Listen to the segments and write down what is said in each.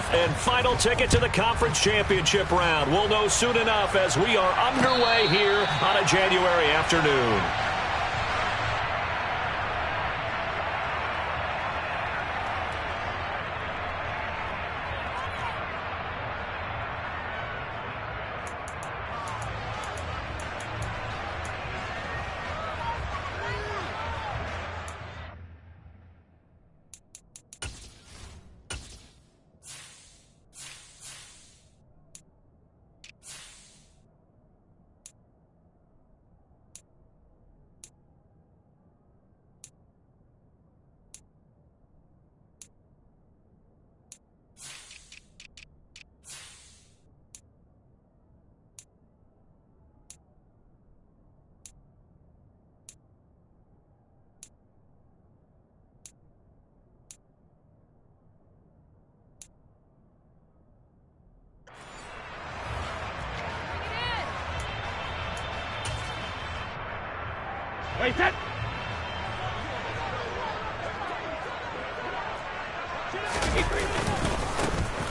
fifth and final ticket to the conference championship round. We'll know soon enough as we are underway here on a January afternoon. Wait, set.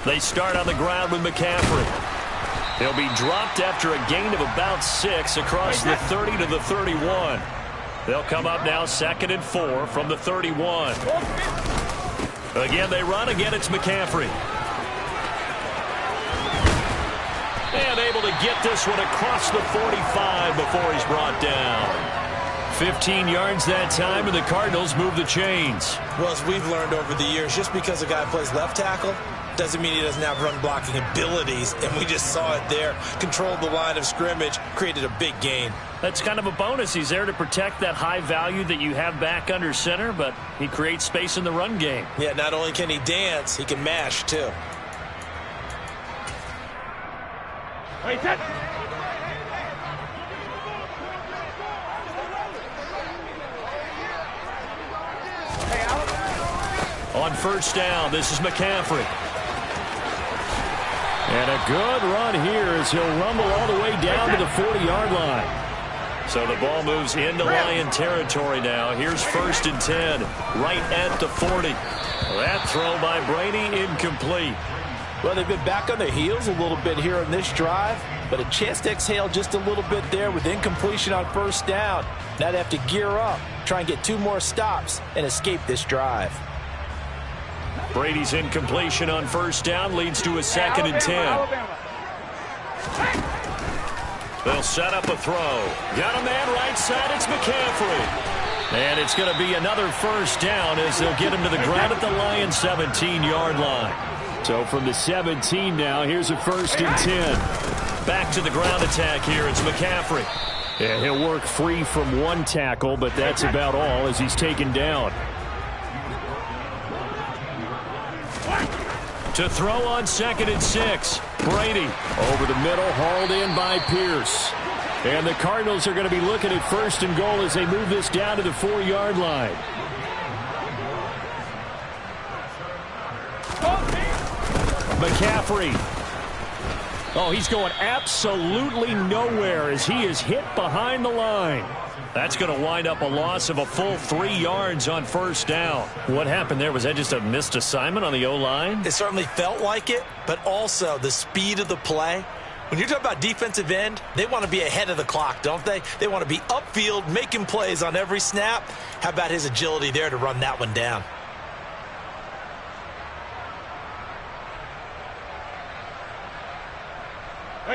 They start on the ground with McCaffrey. He'll be dropped after a gain of about 6 across the 30 to the 31. They'll come up now 2nd and 4 from the 31. Again, they run. Again, it's McCaffrey. And able to get this one across the 45 before he's brought down. 15 yards that time, and the Cardinals move the chains. Well, as we've learned over the years, just because a guy plays left tackle doesn't mean he doesn't have run-blocking abilities, and we just saw it there. Controlled the line of scrimmage, created a big gain. That's kind of a bonus. He's there to protect that high value that you have back under center, but he creates space in the run game. Yeah, not only can he dance, he can mash, too. Wait, set. On first down, this is McCaffrey. And a good run here as he'll rumble all the way down to the 40-yard line. So the ball moves into Lion territory now. Here's 1st and 10, right at the 40. That throw by Brady incomplete. Well, they've been back on their heels a little bit here on this drive, but a chance to exhale just a little bit there with incompletion on first down. Now they have to gear up, try and get 2 more stops, and escape this drive. Brady's incompletion on first down leads to a 2nd and 10. They'll set up a throw. Got a man right side. It's McCaffrey. And it's going to be another first down as they'll get him to the ground at the Lions' 17-yard line. So from the 17 now, here's a 1st and 10. Back to the ground attack here. It's McCaffrey. Yeah, he'll work free from 1 tackle, but that's about all as he's taken down. To throw on 2nd and 6. Brady over the middle, hauled in by Pierce. And the Cardinals are going to be looking at 1st and goal as they move this down to the 4-yard line. McCaffrey. Oh, he's going absolutely nowhere as he is hit behind the line. That's going to wind up a loss of a full 3 yards on first down. What happened there? Was that just a missed assignment on the O-line? It certainly felt like it, but also the speed of the play. When you're talking about defensive end, they want to be ahead of the clock, don't they? They want to be upfield, making plays on every snap. How about his agility there to run that one down?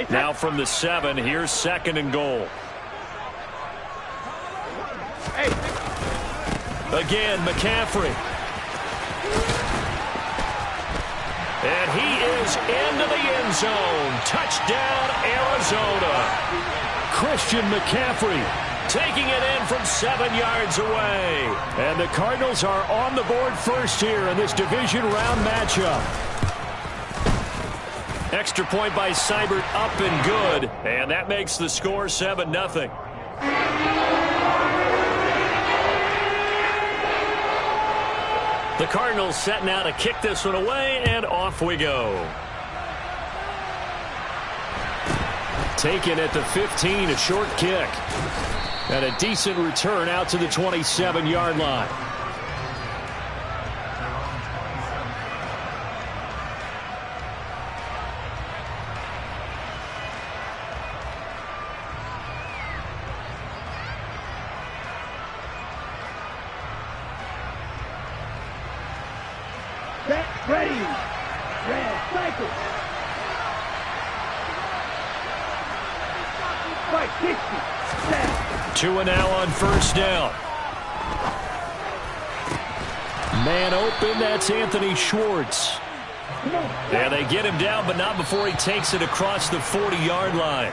Now from the 7, here's 2nd and goal. Again, McCaffrey. And he is into the end zone. Touchdown, Arizona. Christian McCaffrey taking it in from 7 yards away. And the Cardinals are on the board first here in this division round matchup. Extra point by Seibert, up and good. And that makes the score 7-0. The Cardinals setting out to kick this one away, and off we go. Taken at the 15, a short kick. And a decent return out to the 27-yard line. Ready. Red cycle. Fight 60. Set. 2 and now on first down. Man open, that's Anthony Schwartz. And they get him down, but not before he takes it across the 40-yard line.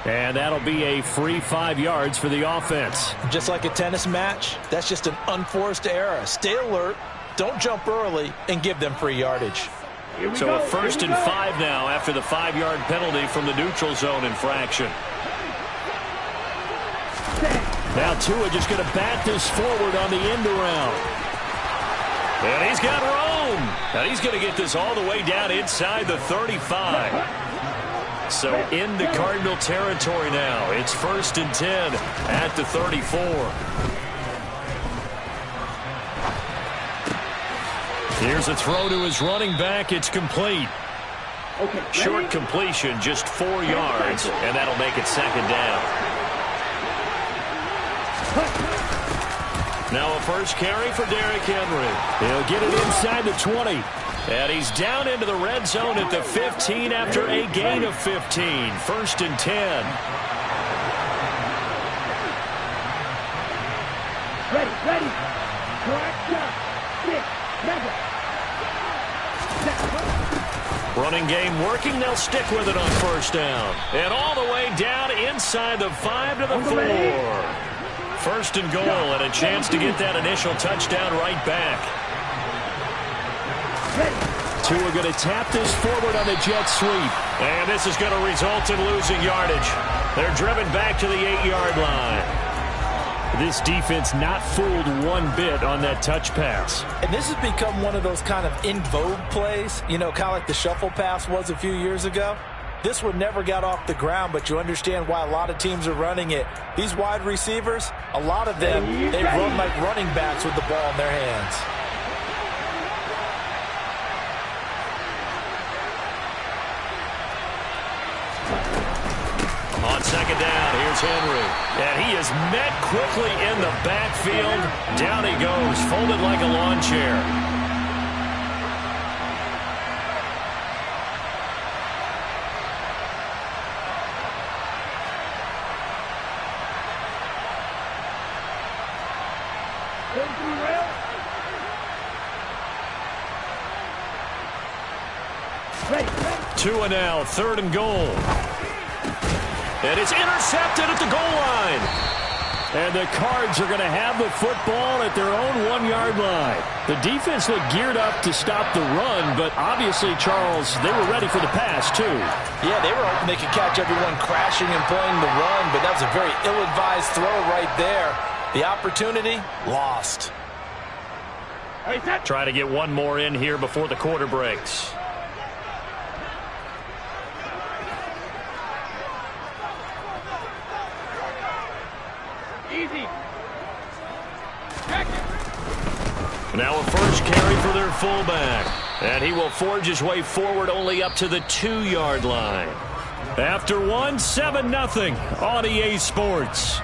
And that'll be a free 5 yards for the offense. Just like a tennis match, that's just an unforced error. Stay alert, don't jump early, and give them free yardage. So a 1st and 5 now after the 5-yard penalty from the neutral zone infraction. Now Tua just going to bat this forward on the end around. And he's got room. And he's going to get this all the way down inside the 35. So into Cardinal territory now. It's 1st and 10 at the 34. Here's a throw to his running back. It's complete. Short completion, just 4 yards, and that'll make it 2nd down. Now a first carry for Derrick Henry. He'll get it inside the 20. And he's down into the red zone at the 15 after a gain of 15. 1st and 10. Ready. Correct shot. 6. Running game working. They'll stick with it on 1st down. And all the way down inside the 5 to the 4. 1st and goal and a chance to get that initial touchdown right back. Tua going to tap this forward on the jet sweep. And this is going to result in losing yardage. They're driven back to the 8-yard line. This defense not fooled one bit on that touch pass. And this has become one of those kind of in vogue plays, you know, kind of like the shuffle pass was a few years ago. This one never got off the ground, but you understand why a lot of teams are running it. These wide receivers, a lot of them, they run like running backs with the ball in their hands. On 2nd down, here's Henry. And he is met quickly in the backfield. Down he goes, folded like a lawn chair. Tua now, 3rd and goal. And it's intercepted at the goal line. And the Cards are going to have the football at their own 1-yard line. The defense looked geared up to stop the run, but obviously, Charles, they were ready for the pass, too. Yeah, they were hoping they could catch everyone crashing and playing the run, but that was a very ill-advised throw right there. The opportunity, lost. Try to get one more in here before the quarter breaks. Now a first carry for their fullback. And he will forge his way forward only up to the 2-yard line. After 7-0 on EA Sports.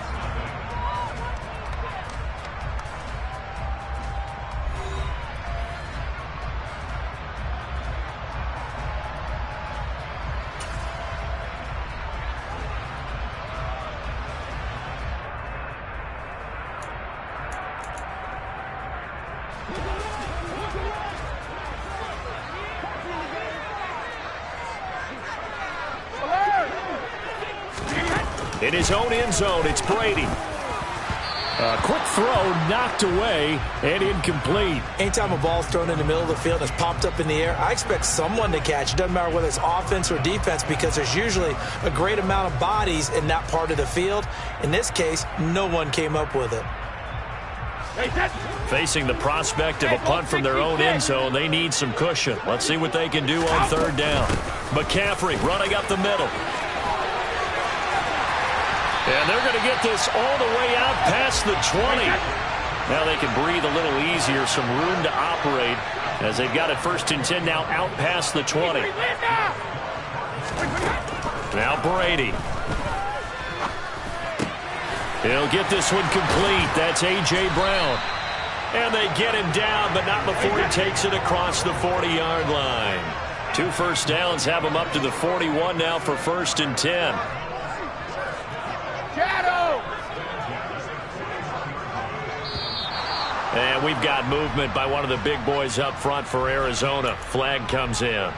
In his own end zone, it's Brady. A quick throw knocked away and incomplete. Anytime a ball's thrown in the middle of the field and it's popped up in the air, I expect someone to catch. It doesn't matter whether it's offense or defense because there's usually a great amount of bodies in that part of the field. In this case, no one came up with it. Facing the prospect of a punt from their own end zone, they need some cushion. Let's see what they can do on 3rd down. McCaffrey running up the middle. And they're going to get this all the way out past the 20. Now they can breathe a little easier, some room to operate as they've got it 1st and 10 now out past the 20. Now Brady. He'll get this one complete. That's A.J. Brown. And they get him down, but not before he takes it across the 40-yard line. 2 first downs have him up to the 41 now for 1st and 10. Shadow! And we've got movement by one of the big boys up front for Arizona. Flag comes in.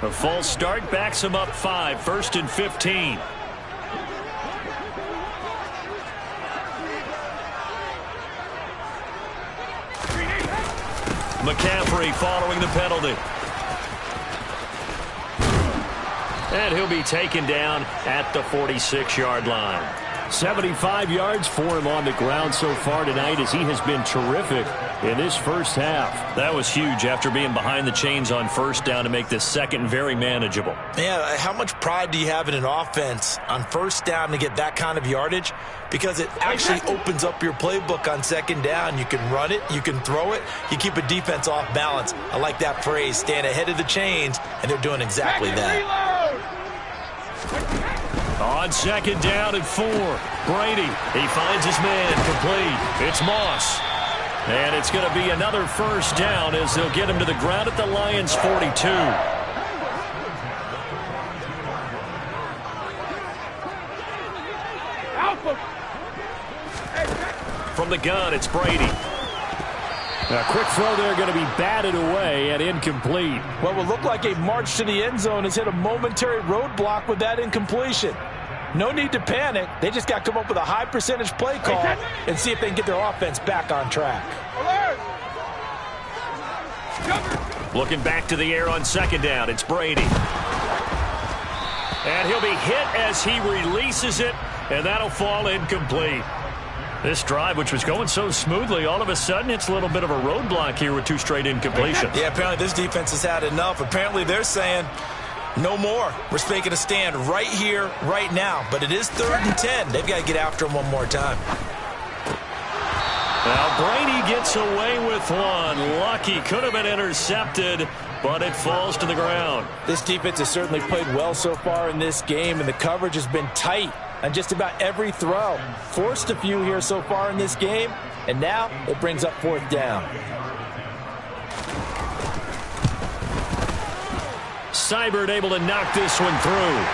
A false start backs him up 5, 1st and 15. McCaffrey following the penalty. And he'll be taken down at the 46-yard line. 75 yards for him on the ground so far tonight as he has been terrific in this first half. That was huge after being behind the chains on 1st down to make this 2nd very manageable. Yeah, how much pride do you have in an offense on 1st down to get that kind of yardage? Because it actually opens up your playbook on 2nd down. You can run it, you can throw it, you keep a defense off balance. I like that phrase, stand ahead of the chains, and they're doing exactly that. On 2nd down and 4, Brady, he finds his man, complete. It's Moss. And it's going to be another 1st down as they'll get him to the ground at the Lions' 42. From the gun, it's Brady. A quick throw there going to be batted away and incomplete. What will look like a march to the end zone has hit a momentary roadblock with that incompletion. No need to panic. They just got to come up with a high percentage play call and see if they can get their offense back on track. Looking back to the air on 2nd down, it's Brady. And he'll be hit as he releases it, and that'll fall incomplete. This drive, which was going so smoothly, all of a sudden it's a little bit of a roadblock here with 2 straight incompletions. Yeah, apparently this defense has had enough. Apparently they're saying no more. We're making a stand right here, right now. But it is 3rd and 10. They've got to get after him one more time. Now Brady gets away with one. Lucky, could have been intercepted, but it falls to the ground. This defense has certainly played well so far in this game, and the coverage has been tight on just about every throw. Forced a few here so far in this game, and now it brings up 4th down. Seibert able to knock this one through.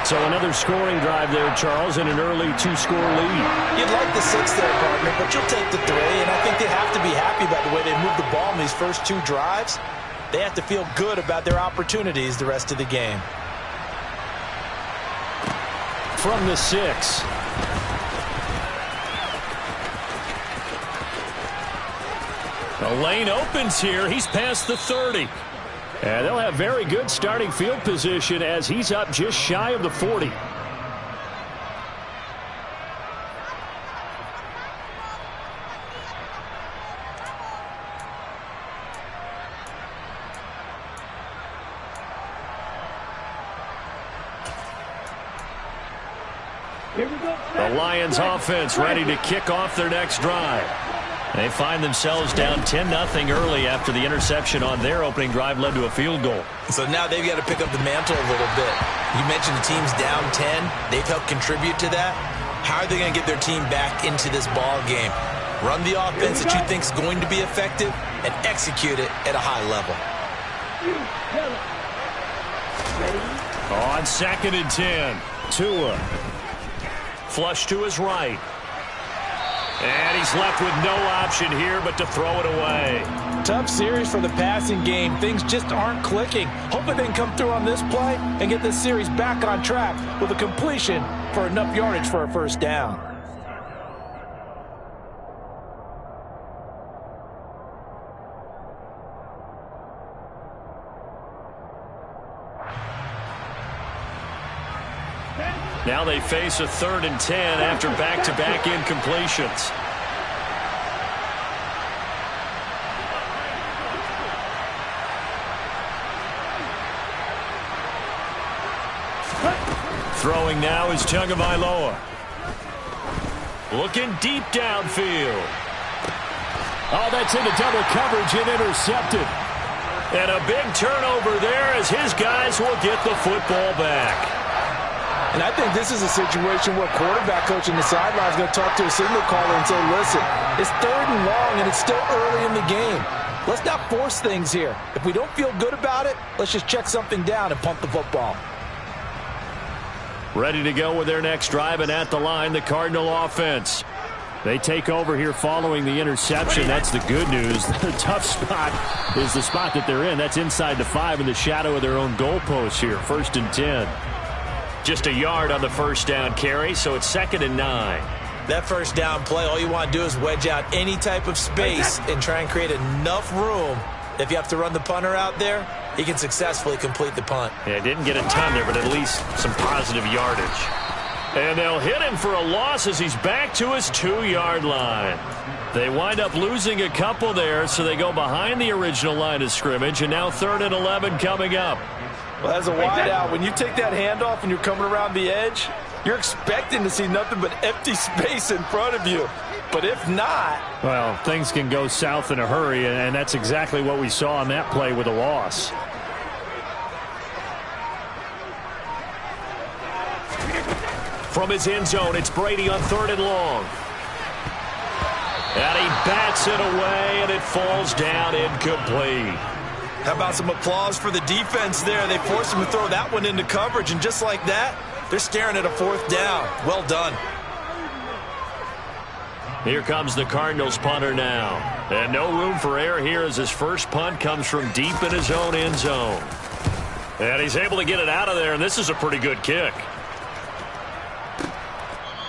So another scoring drive there, Charles, and an early 2-score lead. You'd like the 6 there, partner, but you'll take the 3, and I think they have to be happy about the way they moved the ball in these first 2 drives. They have to feel good about their opportunities the rest of the game. From the 6. The lane opens here. He's past the 30. And they'll have very good starting field position as he's up just shy of the 40. The Lions offense ready to kick off their next drive. They find themselves down 10-0 early after the interception on their opening drive led to a field goal. So now they've got to pick up the mantle a little bit. You mentioned the team's down 10. They've helped contribute to that. How are they going to get their team back into this ball game? Run the offense that you think is going to be effective and execute it at a high level. On 2nd and 10, Tua. Flush to his right. And he's left with no option here but to throw it away. Tough series for the passing game. Things just aren't clicking. Hoping they can come through on this play and get this series back on track with a completion for enough yardage for a 1st down. Now they face a 3rd and 10 after back-to-back incompletions. Throwing now is Tagovailoa. Looking deep downfield. Oh, that's into double coverage and intercepted. And a big turnover there as his guys will get the football back. And I think this is a situation where quarterback coach in the sideline is going to talk to a signal caller and say, listen, it's 3rd and long and it's still early in the game. Let's not force things here. If we don't feel good about it, let's just check something down and pump the football. Ready to go with their next drive, and at the line, the Cardinal offense. They take over here following the interception. That's the good news. The tough spot is the spot that they're in. That's inside the 5 in the shadow of their own goalpost here. 1st and 10. Just a yard on the first down carry, so it's 2nd and 9. That first down play, all you want to do is wedge out any type of space and try and create enough room. If you have to run the punter out there, he can successfully complete the punt. Yeah, didn't get a ton there, but at least some positive yardage. And they'll hit him for a loss as he's back to his 2-yard line. They wind up losing a couple there, so they go behind the original line of scrimmage, and now 3rd and 11 coming up. Well, as a wideout, when you take that handoff and you're coming around the edge, you're expecting to see nothing but empty space in front of you. But if not... Well, things can go south in a hurry, and that's exactly what we saw on that play with a loss. From his end zone, it's Brady on 3rd and long. And he bats it away, and it falls down incomplete. How about some applause for the defense there? They forced him to throw that one into coverage, and just like that, they're staring at a 4th down. Well done. Here comes the Cardinals punter now. And no room for error here as his first punt comes from deep in his own end zone. And he's able to get it out of there, and this is a pretty good kick.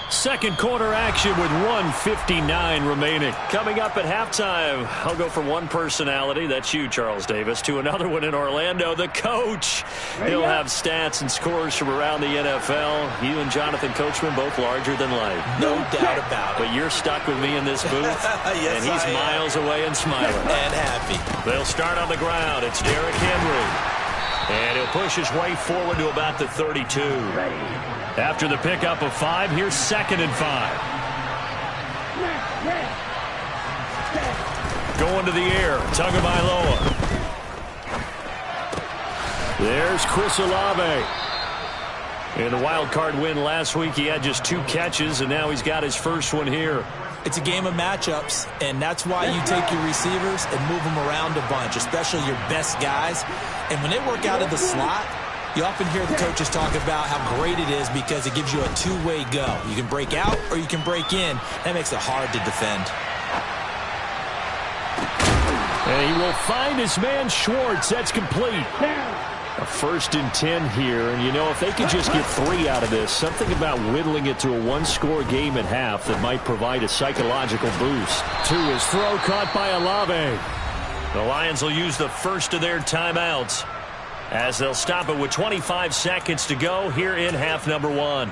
Second quarter action with 1:59 remaining. Coming up at halftime, I'll go from one personality, that's you, Charles Davis, to another one in Orlando, the coach. He'll have stats and scores from around the NFL. You and Jonathan Coachman both larger than life. No doubt about it. But you're stuck with me in this booth, yes, and he's miles away and smiling. And happy. They'll start on the ground. It's Derrick Henry. And he'll push his way forward to about the 32. After the pickup of 5, here's 2nd and 5. Going to the air, Tagovailoa. There's Chris Olave. In the wild card win last week, he had just 2 catches, and now he's got his first one here. It's a game of matchups, and that's why you take your receivers and move them around a bunch, especially your best guys. And when they work out of the slot, you often hear the coaches talk about how great it is because it gives you a 2-way go. You can break out or you can break in. That makes it hard to defend. And he will find his man Schwartz. That's complete. A 1st and 10 here, and you know, if they could just get 3 out of this, something about whittling it to a 1-score game at half that might provide a psychological boost. To his throw, caught by Olave. The Lions will use the first of their timeouts as they'll stop it with 25 seconds to go here in half number 1.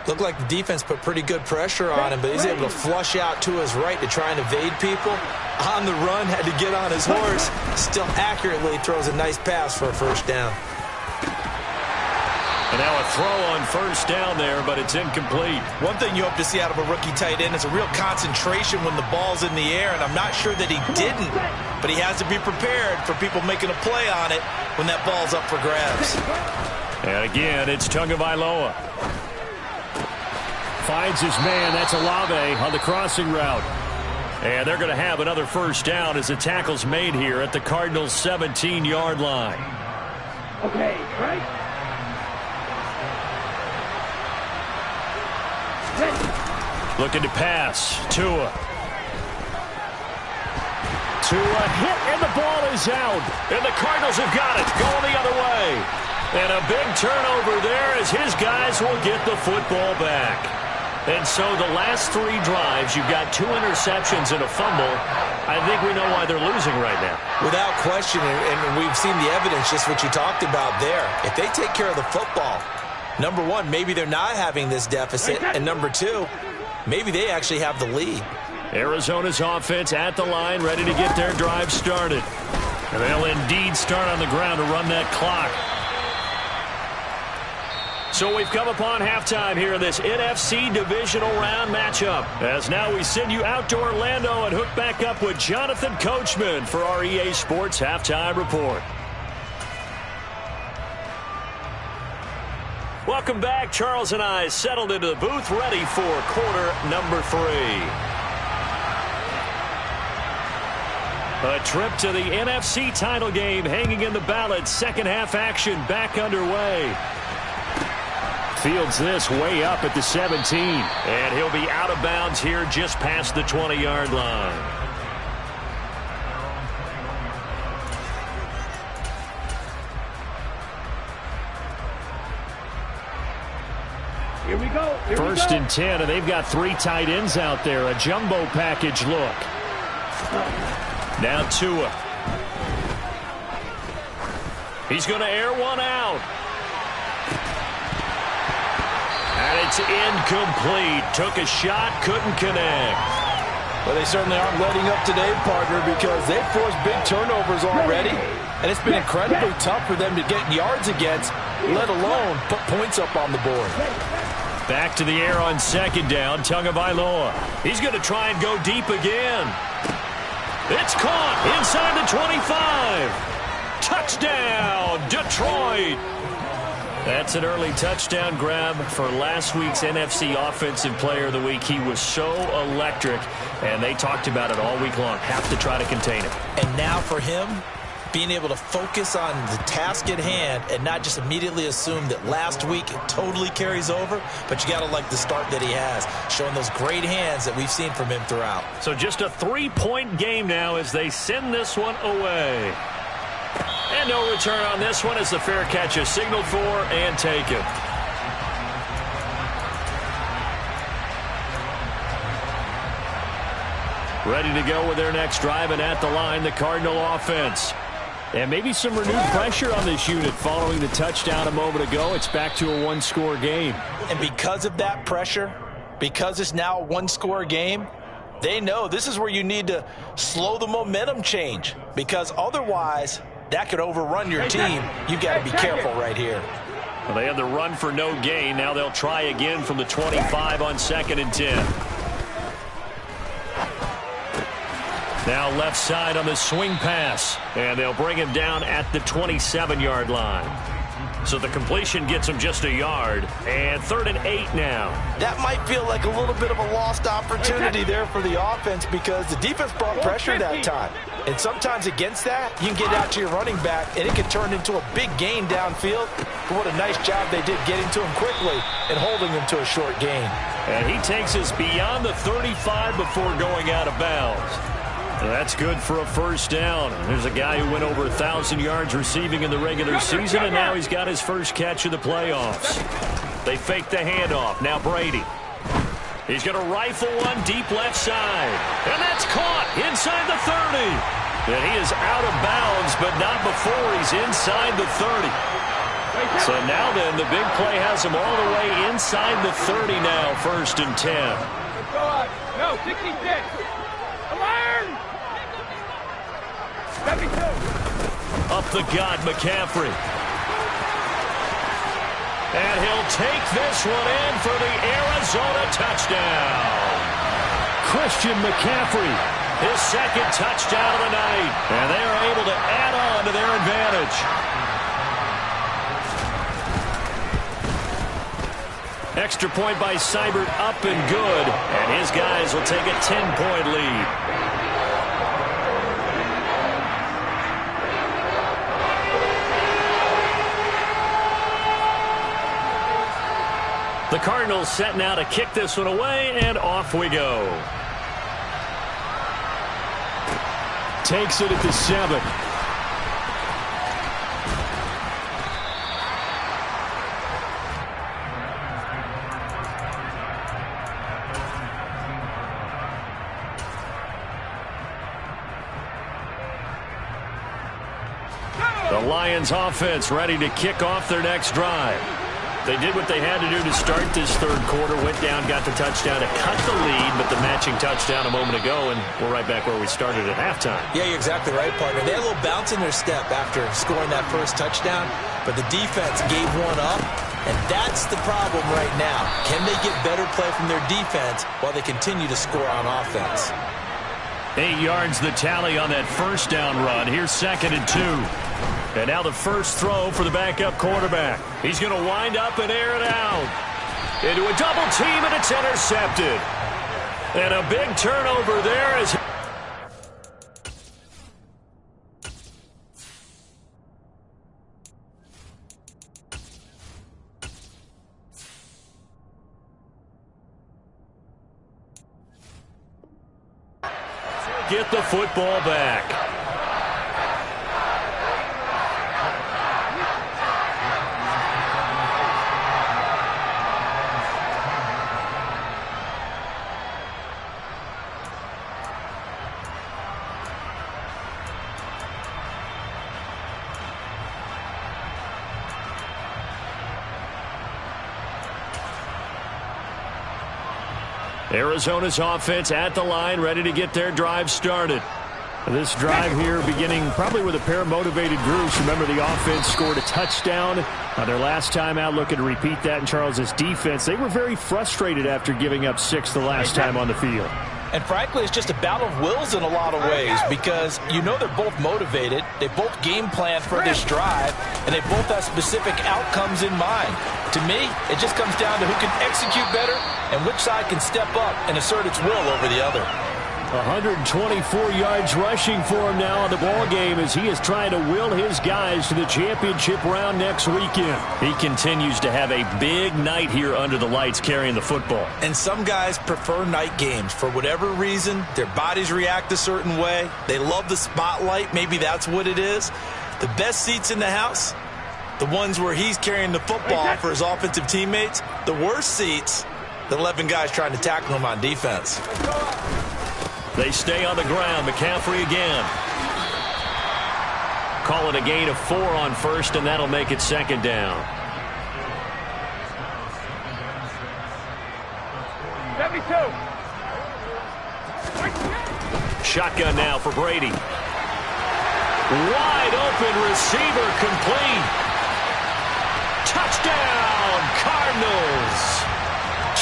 Looked like the defense put pretty good pressure on him, but he's able to flush out to his right to try and evade people. On the run, had to get on his horse. Still accurately throws a nice pass for a first down. And now a throw on first down there, but it's incomplete. One thing you hope to see out of a rookie tight end is a real concentration when the ball's in the air, and I'm not sure that he didn't, but he has to be prepared for people making a play on it when that ball's up for grabs. And again, it's Tagovailoa. Finds his man, that's Olave on the crossing route. And they're going to have another first down as the tackle's made here at the Cardinals' 17-yard line. Okay, right? Looking to pass. Tua. Tua hit, and the ball is out. And the Cardinals have got it, going the other way. And a big turnover there as his guys will get the football back. And so the last 3 drives, you've got 2 interceptions and a fumble. I think we know why they're losing right now. Without question, and we've seen the evidence, just what you talked about there. If they take care of the football, number 1, maybe they're not having this deficit. And number 2, maybe they actually have the lead. Arizona's offense at the line, ready to get their drive started. And they'll indeed start on the ground to run that clock. So we've come upon halftime here in this NFC divisional round matchup. As now we send you out to Orlando and hook back up with Jonathan Coachman for our EA Sports Halftime Report. Welcome back. Charles and I settled into the booth, ready for quarter number 3. A trip to the NFC title game hanging in the balance. Second half action back underway. Fields this way up at the 17. And he'll be out of bounds here just past the 20-yard line. Here we go. First and 10, and they've got 3 tight ends out there. A jumbo package look. Now Tua. He's going to air one out. And it's incomplete. Took a shot, couldn't connect. Well, they certainly aren't letting up today, partner, because they've forced big turnovers already. And it's been incredibly tough for them to get yards against, let alone put points up on the board. Back to the air on second down. Tagovailoa. He's going to try and go deep again. It's caught inside the 25. Touchdown, Detroit. That's an early touchdown grab for last week's NFC Offensive Player of the Week. He was so electric, and they talked about it all week long. Have to try to contain him. And now for him, being able to focus on the task at hand and not just immediately assume that last week it totally carries over, but you got to like the start that he has, showing those great hands that we've seen from him throughout. So just a 3-point game now as they send this one away. And no return on this one as the fair catch is signaled for and taken. Ready to go with their next drive, and at the line, the Cardinal offense. And maybe some renewed pressure on this unit following the touchdown a moment ago. It's back to a one-score game. And because of that pressure, because it's now a one-score game, they know this is where you need to slow the momentum change, because otherwise that could overrun your team. You've got to be careful right here. Well, they had the run for no gain. Now they'll try again from the 25 on 2nd and 10. Now left side on the swing pass. And they'll bring him down at the 27-yard line. So the completion gets him just a yard. And 3rd and 8 now. That might feel like a little bit of a lost opportunity there for the offense, because the defense brought pressure that time. And sometimes against that, you can get out to your running back, and it can turn into a big gain downfield. But what a nice job they did getting to him quickly and holding him to a short gain. And he takes us beyond the 35 before going out of bounds. That's good for a first down. There's a guy who went over 1,000 yards receiving in the regular season, and now he's got his first catch of the playoffs. They fake the handoff. Now Brady. He's going to rifle one deep left side. And that's caught inside the 30. And he is out of bounds, but not before he's inside the 30. So now then, the big play has him all the way inside the 30 now, 1st and 10. No, 66. Alarm! 72. Up the gut, McCaffrey. And he'll take this one in for the Arizona touchdown. Christian McCaffrey, his 2nd touchdown of the night. And they are able to add on to their advantage. Extra point by Seibert, up and good. And his guys will take a 10-point lead. The Cardinals set now to kick this one away, and off we go. Takes it at the 7. The Lions offense ready to kick off their next drive. They did what they had to do to start this 3rd quarter, went down, got the touchdown to cut the lead, but the matching touchdown a moment ago, and we're right back where we started at halftime. Yeah, you're exactly right, partner. They had a little bounce in their step after scoring that first touchdown, but the defense gave one up, and that's the problem right now. Can they get better play from their defense while they continue to score on offense? 8 yards the tally on that first down run. Here's 2nd and 2. And now the first throw for the backup quarterback. He's going to wind up and air it out. Into a double team, and it's intercepted. And a big turnover there as... get the football back. Arizona's offense at the line, ready to get their drive started. This drive here beginning probably with a pair of motivated groups. Remember, the offense scored a touchdown their last time out, looking to repeat that in Charles's defense. They were very frustrated after giving up 6 the last time on the field. And frankly, it's just a battle of wills in a lot of ways because you know they're both motivated. They both game plan for this drive, and they both have specific outcomes in mind. To me, it just comes down to who can execute better and which side can step up and assert its will over the other. 124 yards rushing for him now in the ball game as he is trying to will his guys to the championship round next weekend. He continues to have a big night here under the lights carrying the football. And some guys prefer night games. For whatever reason, their bodies react a certain way. They love the spotlight. Maybe that's what it is. The best seats in the house, the ones where he's carrying the football for his offensive teammates. The worst seats, the 11 guys trying to tackle him on defense. They stay on the ground. McCaffrey again. Call it a gain of 4 on first, and that'll make it 2nd down. 72. Shotgun now for Brady. Wide open receiver complete. Touchdown, Cardinals.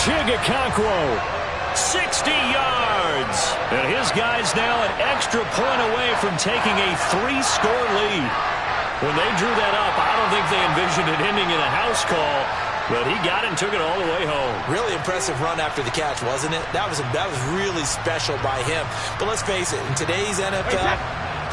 Chigakonkwo. 60 yards. And his guys now an extra point away from taking a 3-score lead. When they drew that up, I don't think they envisioned it ending in a house call, but he got it and took it all the way home. Really impressive run after the catch, wasn't it? That was really special by him. But let's face it, in today's NFL,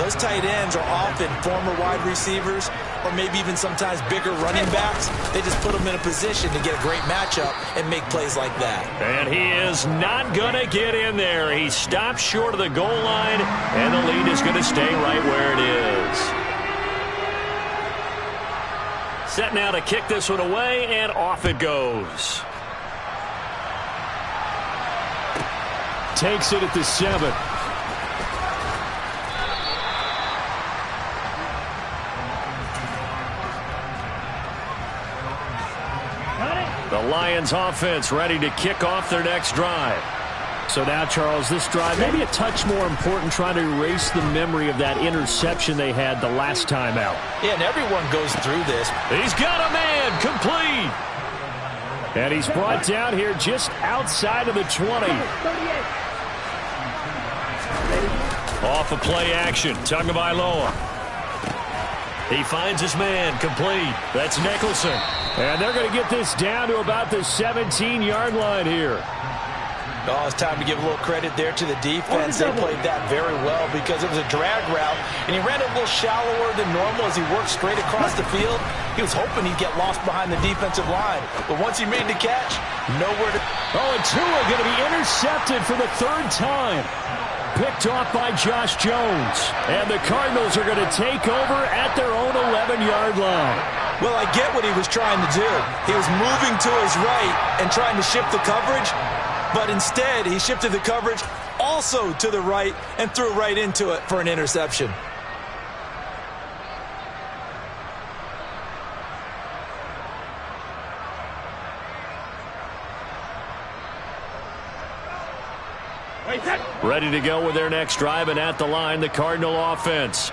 those tight ends are often former wide receivers or maybe even sometimes bigger running backs. They just put them in a position to get a great matchup and make plays like that. And he is not going to get in there. He stops short of the goal line, and the lead is going to stay right where it is. Set now to kick this one away, and off it goes. Takes it at the 7. The Lions offense ready to kick off their next drive. So now, Charles, this drive maybe a touch more important, trying to erase the memory of that interception they had the last time out. Yeah, and everyone goes through this. He's got a man complete. And he's brought down here just outside of the 20. Off of play action, Tagovailoa. He finds his man complete. That's Nicholson. And they're going to get this down to about the 17-yard line here. Oh, it's time to give a little credit there to the defense. They played that very well because it was a drag route, and he ran it a little shallower than normal as he worked straight across the field. He was hoping he'd get lost behind the defensive line, but once he made the catch, nowhere to... Oh, and Tua going to be intercepted for the 3rd time. Picked off by Josh Jones. And the Cardinals are going to take over at their own 11-yard line. Well, I get what he was trying to do. He was moving to his right and trying to shift the coverage, but instead he shifted the coverage also to the right and threw right into it for an interception. Ready to go with their next drive, and at the line, the Cardinal offense.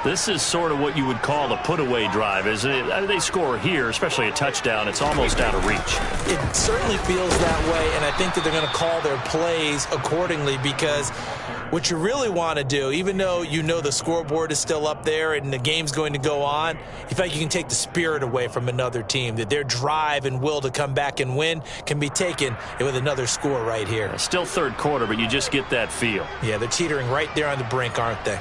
This is sort of what you would call a put-away drive, isn't it? They score here, especially a touchdown. It's almost out of reach. It certainly feels that way, and I think that they're going to call their plays accordingly because What you really want to do, even though you know the scoreboard is still up there and the game's going to go on, you feel like you can take the spirit away from another team, that their drive and will to come back and win can be taken with another score right here. Still third quarter, but you just get that feel. Yeah, they're teetering right there on the brink, aren't they?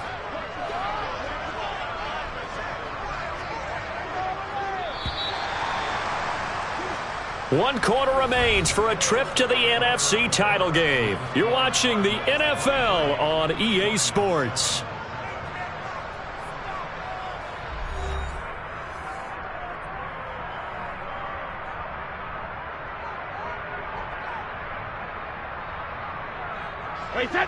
One quarter remains for a trip to the NFC title game. You're watching the NFL on EA Sports. Wait, set.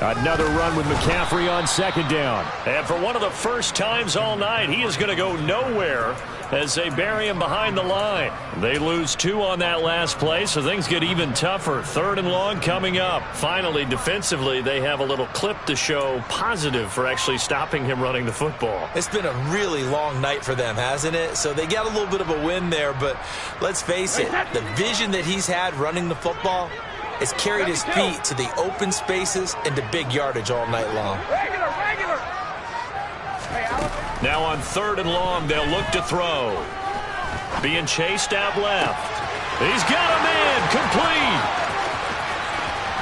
Another run with McCaffrey on second down. And for one of the first times all night, he is going to go nowhere as they bury him behind the line. They lose 2 on that last play, so things get even tougher. 3rd and long coming up. Finally, defensively, they have a little clip to show positive for actually stopping him running the football. It's been a really long night for them, hasn't it? So they got a little bit of a win there, but let's face it, the vision that he's had running the football has carried his feet to the open spaces and to big yardage all night long. Regular. Hey, Alex. Now on 3rd and long, they'll look to throw. Being chased out left. He's got a man complete.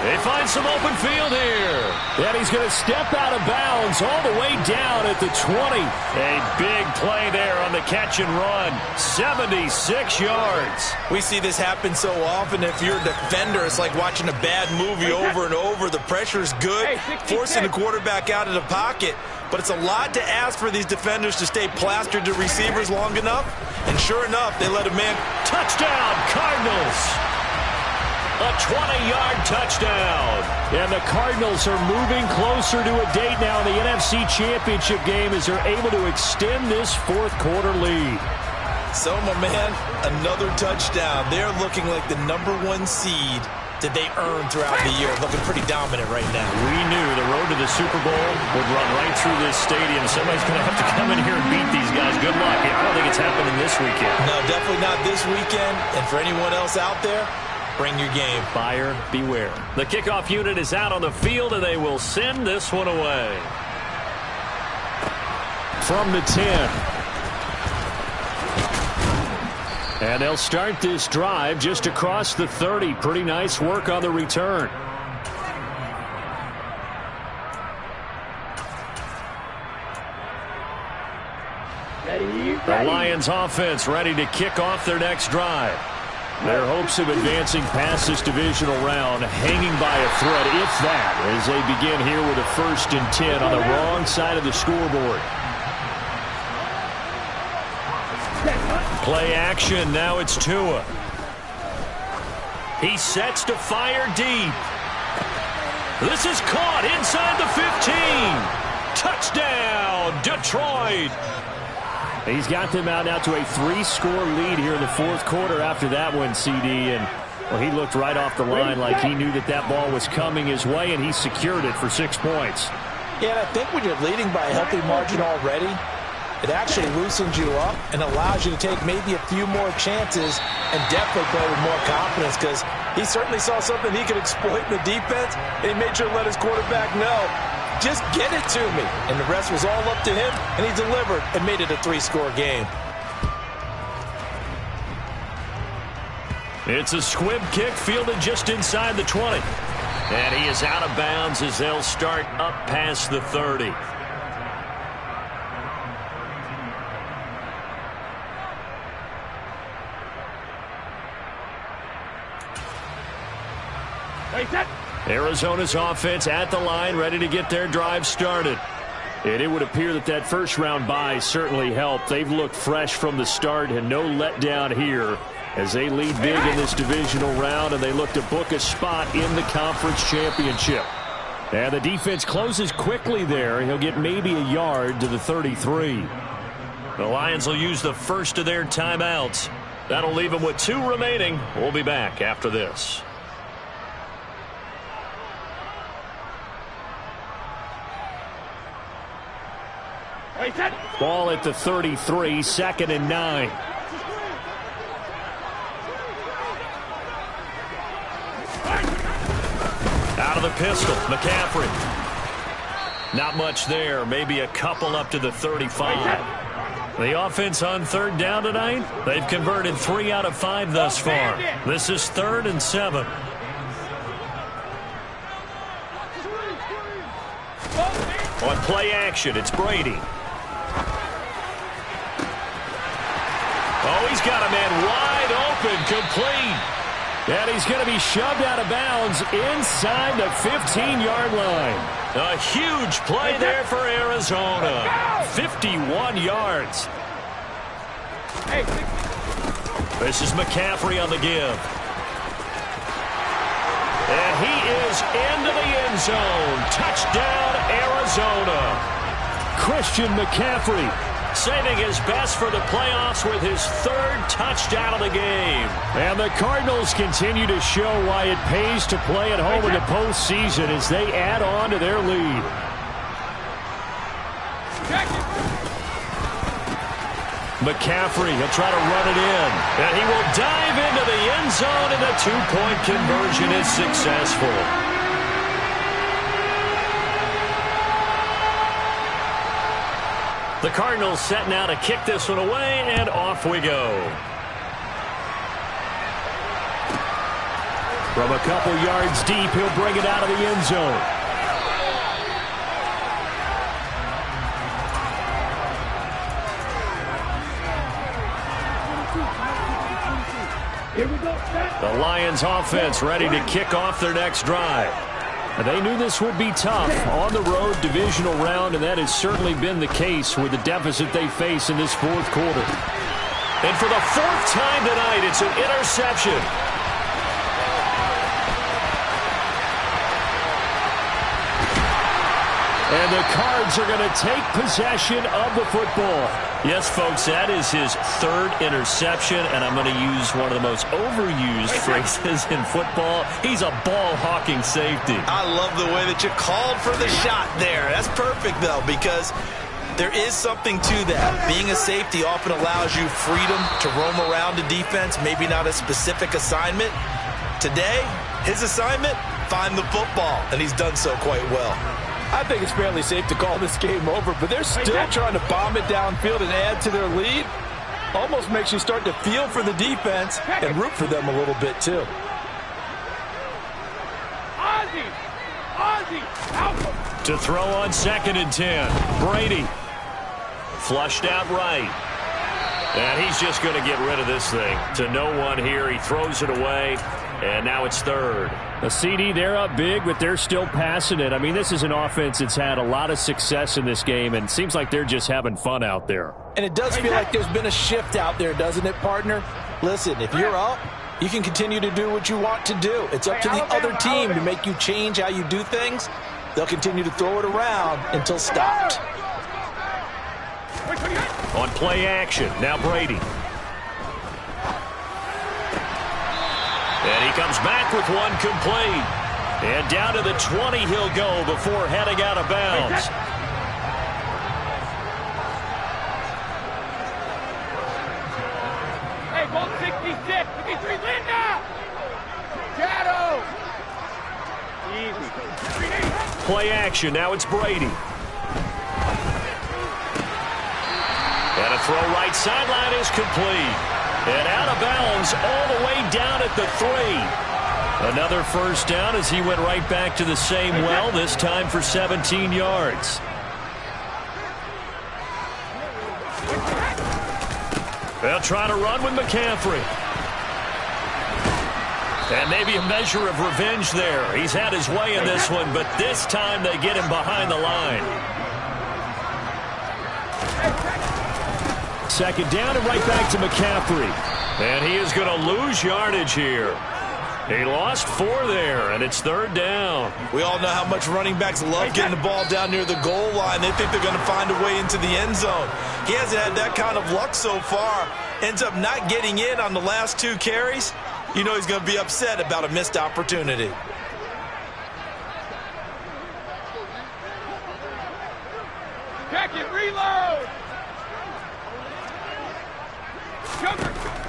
They find some open field here. And he's going to step out of bounds all the way down at the 20. A big play there on the catch and run. 76 yards. We see this happen so often. If you're a defender, it's like watching a bad movie over and over. The pressure's good, forcing the quarterback out of the pocket. But it's a lot to ask for these defenders to stay plastered to receivers long enough. And sure enough, they let a man. Touchdown, Cardinals. A 20-yard touchdown. And the Cardinals are moving closer to a date now in the NFC Championship game as they're able to extend this 4th quarter lead. So, my man, another touchdown. They're looking like the #1 seed that they earned throughout the year. Looking pretty dominant right now. We knew the road to the Super Bowl would run right through this stadium. Somebody's going to have to come in here and beat these guys. Good luck. I don't think it's happening this weekend. No, definitely not this weekend. And for anyone else out there, bring your game. Buyer beware. The kickoff unit is out on the field, and they will send this one away. From the 10. And they'll start this drive just across the 30. Pretty nice work on the return. The Lions offense ready to kick off their next drive. Their hopes of advancing past this divisional round hanging by a thread, if that, as they begin here with a 1st and 10 on the wrong side of the scoreboard. Play action, now it's Tua. He sets to fire deep. This is caught inside the 15. Touchdown, Detroit. He's got them out now to a 3-score lead here in the 4th quarter after that one, CD. And, well, he looked right off the line like he knew that that ball was coming his way, and he secured it for 6 points. Yeah, and I think when you're leading by a healthy margin already, it actually loosens you up and allows you to take maybe a few more chances and definitely play with more confidence, because he certainly saw something he could exploit in the defense, and he made sure to let his quarterback know, just get it to me. And the rest was all up to him, and he delivered and made it a 3-score game. It's a squib kick fielded just inside the 20. And he is out of bounds as they'll start up past the 30. Arizona's offense at the line, ready to get their drive started. And it would appear that that first-round bye certainly helped. They've looked fresh from the start and no letdown here as they lead big in this divisional round, and they look to book a spot in the conference championship. And the defense closes quickly there. He'll get maybe a yard to the 33. The Lions will use the first of their timeouts. That'll leave them with 2 remaining. We'll be back after this. Wait, set. Ball at the 33, 2nd and 9. Out of the pistol, McCaffrey. Not much there, maybe a couple up to the 35. The offense on 3rd down tonight, they've converted 3 out of 5 thus far. This is 3rd and 7. On play action, it's Brady. Oh, he's got a man wide open, complete. And he's going to be shoved out of bounds inside the 15-yard line. A huge play there for Arizona. 51 yards. This is McCaffrey on the give. And he is into the end zone. Touchdown, Arizona. Christian McCaffrey saving his best for the playoffs with his 3rd touchdown of the game. And the Cardinals continue to show why it pays to play at home in the postseason as they add on to their lead. McCaffrey, he'll try to run it in. And he will dive into the end zone, and the 2-point conversion is successful. The Cardinals set now to kick this one away, and off we go. From a couple yards deep, he'll bring it out of the end zone. Here we go. The Lions offense ready to kick off their next drive. They knew this would be tough on the road divisional round, and that has certainly been the case with the deficit they face in this 4th quarter. And for the 4th time tonight, it's an interception. And the Cards are going to take possession of the football. Yes, folks, that is his 3rd interception, and I'm going to use one of the most overused phrases in football. He's a ball-hawking safety. I love the way that you called for the shot there. That's perfect, though, because there is something to that. Being a safety often allows you freedom to roam around the defense, maybe not a specific assignment. Today, his assignment, find the football, and he's done so quite well. I think it's fairly safe to call this game over, but they're still trying to bomb it downfield and add to their lead. Almost makes you start to feel for the defense and root for them a little bit, too. To throw on 2nd and 10. Brady. Flushed out right. And he's just going to get rid of this thing. To no one here. He throws it away. And now it's 3rd. A CD, they're up big, but they're still passing it. I mean, this is an offense that's had a lot of success in this game, and it seems like they're just having fun out there. And it does feel like there's been a shift out there, doesn't it, partner? Listen, if you're up, you can continue to do what you want to do. It's up to the other team to make you change how you do things. They'll continue to throw it around until stopped. On play action, now Brady. And he comes back with one complete. And down to the 20 he'll go before heading out of bounds. Hey, ball 66, 53, Linda! Shadow! Easy. Play action, now it's Brady. And a throw right sideline is complete. And out of bounds all the way down at the 3. Another 1st down as he went right back to the same well, this time for 17 yards. They'll try to run with McCaffrey. And maybe a measure of revenge there. He's had his way in this one, but this time they get him behind the line. 2nd down and right back to McCaffrey. And he is going to lose yardage here. He lost 4 there, and it's 3rd down. We all know how much running backs love getting the ball down near the goal line. They think they're going to find a way into the end zone. He hasn't had that kind of luck so far. Ends up not getting in on the last 2 carries. You know he's going to be upset about a missed opportunity. Check it, reload!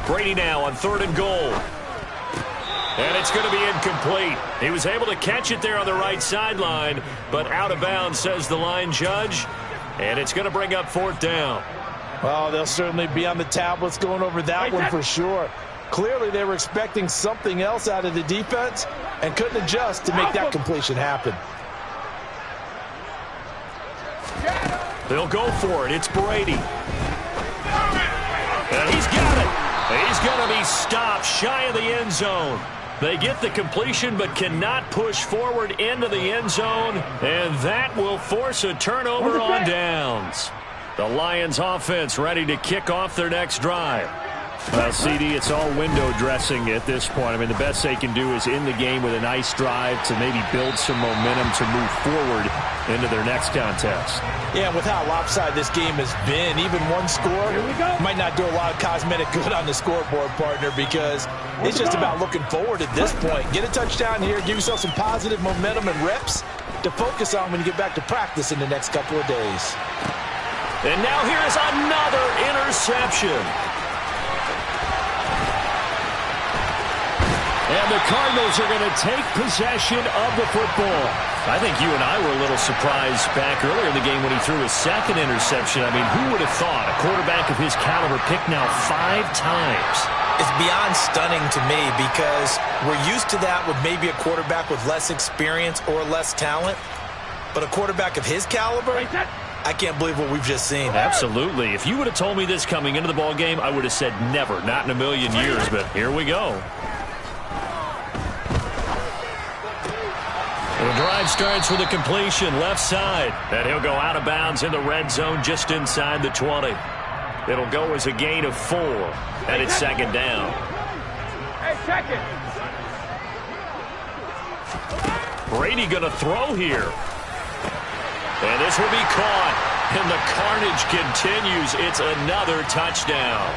Brady now on 3rd and goal. And it's going to be incomplete. He was able to catch it there on the right sideline, but out of bounds, says the line judge. And it's going to bring up 4th down. Well, they'll certainly be on the tablets going over that one for sure. Clearly, they were expecting something else out of the defense and couldn't adjust to make that completion happen. They'll go for it. It's Brady. And he's got it. He's going to be stopped shy of the end zone. They get the completion but cannot push forward into the end zone, and that will force a turnover on downs. The Lions offense ready to kick off their next drive. Well, CD, it's all window dressing at this point. I mean, the best they can do is end the game with a nice drive to maybe build some momentum to move forward into their next contest. Yeah, with how lopsided this game has been, even one score might not do a lot of cosmetic good on the scoreboard, partner, because it's just about looking forward at this point. Get a touchdown here, give yourself some positive momentum and reps to focus on when you get back to practice in the next couple of days. And now here is another interception. And the Cardinals are going to take possession of the football. I think you and I were a little surprised back earlier in the game when he threw his 2nd interception. I mean, who would have thought a quarterback of his caliber picked now 5 times? It's beyond stunning to me because we're used to that with maybe a quarterback with less experience or less talent. But a quarterback of his caliber, I can't believe what we've just seen. Absolutely. If you would have told me this coming into the ball game, I would have said never, not in a million years. But here we go. The drive starts with a completion left side. And he'll go out of bounds in the red zone just inside the 20. It'll go as a gain of 4. And it's 2nd down. Hey, check it. Brady going to throw here. And this will be caught. And the carnage continues. It's another touchdown.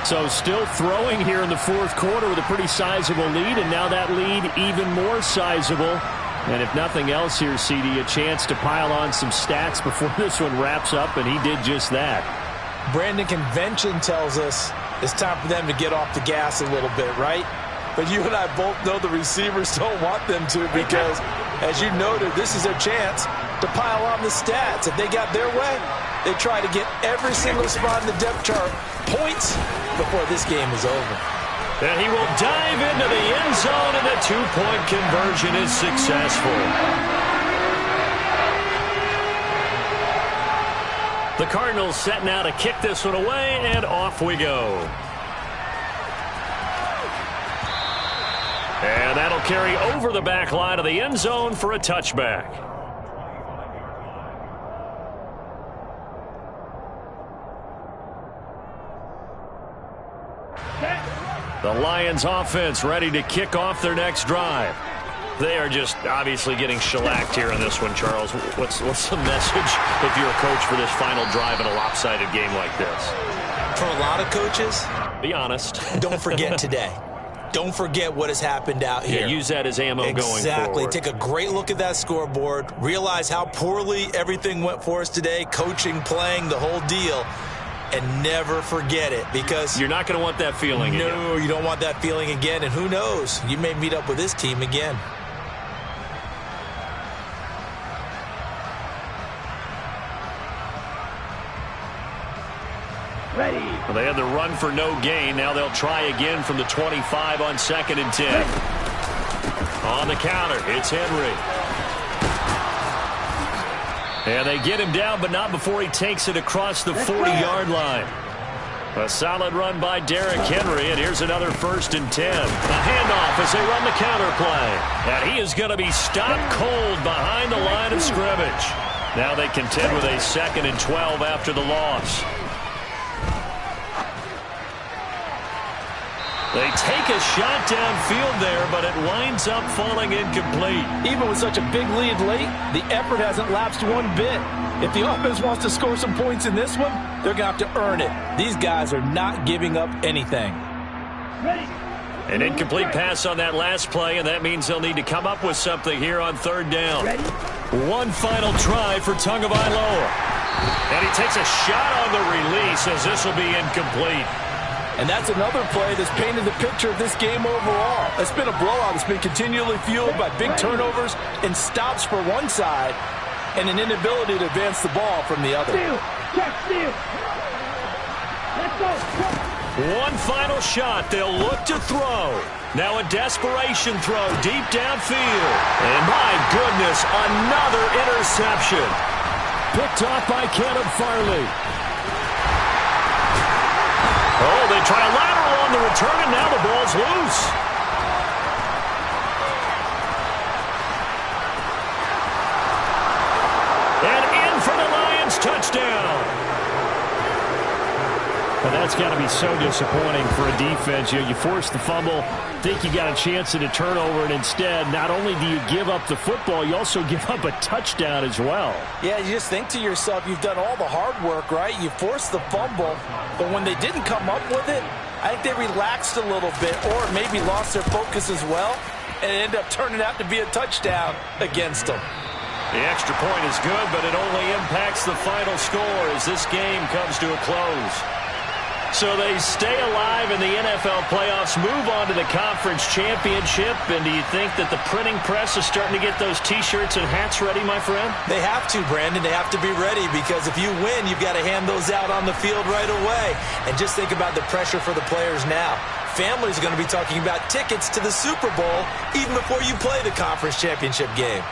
So still throwing here in the 4th quarter with a pretty sizable lead. And now that lead even more sizable. And if nothing else here, CD, a chance to pile on some stats before this one wraps up, and he did just that. Brandon, convention tells us it's time for them to get off the gas a little bit, right? But you and I both know the receivers don't want them to because, as you noted, this is their chance to pile on the stats. If they got their way, they try to get every single spot in the depth chart points before this game is over. And he will dive into the end zone, and the 2-point conversion is successful. The Cardinals set now to kick this one away, and off we go. And that'll carry over the back line of the end zone for a touchback. The Lions offense ready to kick off their next drive. They are just obviously getting shellacked here in this one, Charles. What's the message if you're a coach for this final drive in a lopsided game like this? For a lot of coaches, be honest. Don't forget today. Don't forget what has happened out here. Yeah, use that as ammo going forward. Exactly. Take a great look at that scoreboard. Realize how poorly everything went for us today. Coaching, playing, the whole deal. And never forget it, because you're not going to want that feeling again. No, you don't want that feeling again. And who knows? You may meet up with this team again. Ready. Well, they had the run for no gain. Now they'll try again from the 25 on 2nd and 10. On the counter, it's Henry. And they get him down, but not before he takes it across the 40-yard line. A solid run by Derrick Henry, and here's another 1st and 10. A handoff as they run the counter play. And he is going to be stopped cold behind the line of scrimmage. Now they contend with a 2nd and 12 after the loss. They take a shot downfield there, but it winds up falling incomplete. Even with such a big lead late, the effort hasn't lapsed one bit. If the offense wants to score some points in this one, they're going to have to earn it. These guys are not giving up anything. An incomplete pass on that last play, and that means they'll need to come up with something here on 3rd down. One final try for Tagovailoa. And he takes a shot on the release as this will be incomplete. And that's another play that's painted the picture of this game overall. It's been a blowout. It's been continually fueled by big turnovers and stops for one side and an inability to advance the ball from the other. Steal. Check steal. Let's go. One final shot. They'll look to throw. Now a desperation throw deep downfield. And my goodness, another interception. Picked off by Caleb Farley. Oh, they try a lateral on the return, and now the ball's loose. And in for the Lions touchdown. Well, that's got to be so disappointing for a defense. You force the fumble, think you got a chance at a turnover, and instead, not only do you give up the football, you also give up a touchdown as well. Yeah, you just think to yourself, you've done all the hard work, right? You forced the fumble, but when they didn't come up with it, I think they relaxed a little bit or maybe lost their focus as well, and it ended up turning out to be a touchdown against them. The extra point is good, but it only impacts the final score as this game comes to a close. So they stay alive in the NFL playoffs, move on to the conference championship. And do you think that the printing press is starting to get those T-shirts and hats ready, my friend? They have to, Brandon. They have to be ready because if you win, you've got to hand those out on the field right away. And just think about the pressure for the players now. Families are going to be talking about tickets to the Super Bowl even before you play the conference championship game.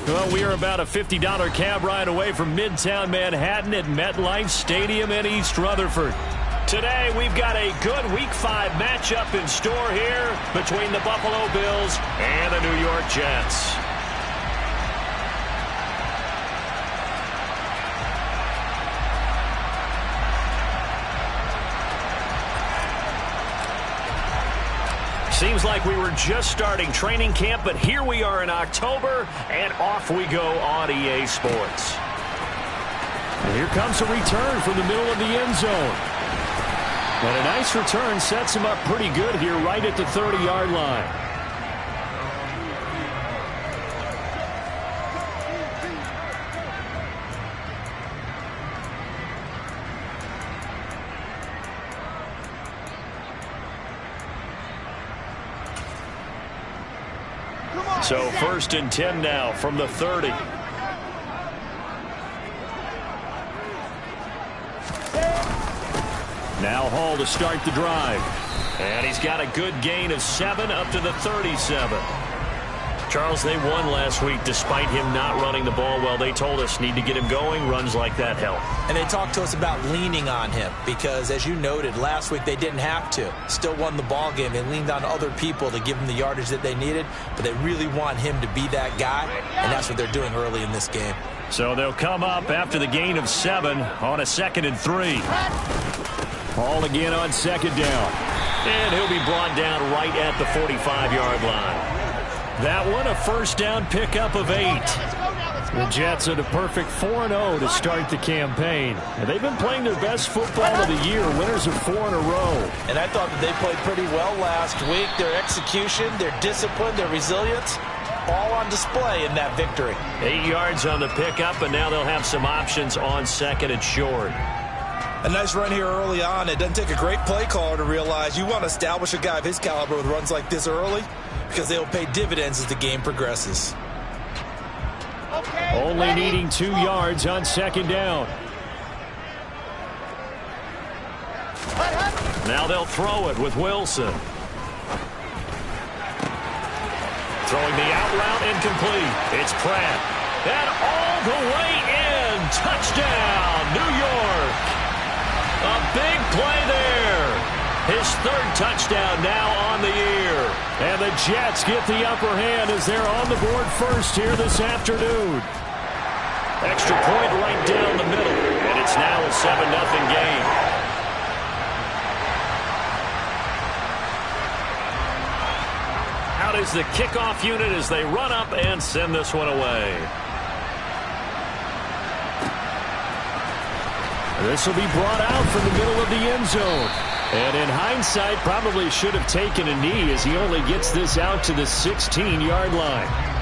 Well, we are about a $50 cab ride away from Midtown Manhattan at MetLife Stadium in East Rutherford. Today, we've got a good Week 5 matchup in store here between the Buffalo Bills and the New York Jets. Seems like we were just starting training camp, but here we are in October, and off we go on EA Sports. And here comes a return from the middle of the end zone. And a nice return sets him up pretty good here right at the 30-yard line. So 1st and 10 now from the 30. Now Hall to start the drive. And he's got a good gain of 7 up to the 37. Charles, they won last week despite him not running the ball well. They told us need to get him going. Runs like that help. And they talked to us about leaning on him because, as you noted, last week they didn't have to. Still won the ball game. They leaned on other people to give them the yardage that they needed, but they really want him to be that guy, and that's what they're doing early in this game. So they'll come up after the gain of 7 on a 2nd and 3. Hall again on 2nd down. And he'll be brought down right at the 45-yard line. That one, a 1st down pickup of 8. The Jets are the perfect 4-0 to start the campaign. And they've been playing their best football of the year, winners of 4 in a row. And I thought that they played pretty well last week. Their execution, their discipline, their resilience, all on display in that victory. 8 yards on the pickup, and now they'll have some options on 2nd and short. A nice run here early on. It doesn't take a great play caller to realize you want to establish a guy of his caliber with runs like this early because they'll pay dividends as the game progresses. Only needing 2 yards on 2nd down. Now they'll throw it with Wilson. Throwing the out route incomplete. It's Pratt. And all the way in. Touchdown, New York. A big play there. His 3rd touchdown now on the year. And the Jets get the upper hand as they're on the board first here this afternoon. Extra point right down the middle. And it's now a 7-0 game. Out is the kickoff unit as they run up and send this one away. This will be brought out from the middle of the end zone. And in hindsight, probably should have taken a knee as he only gets this out to the 16-yard line.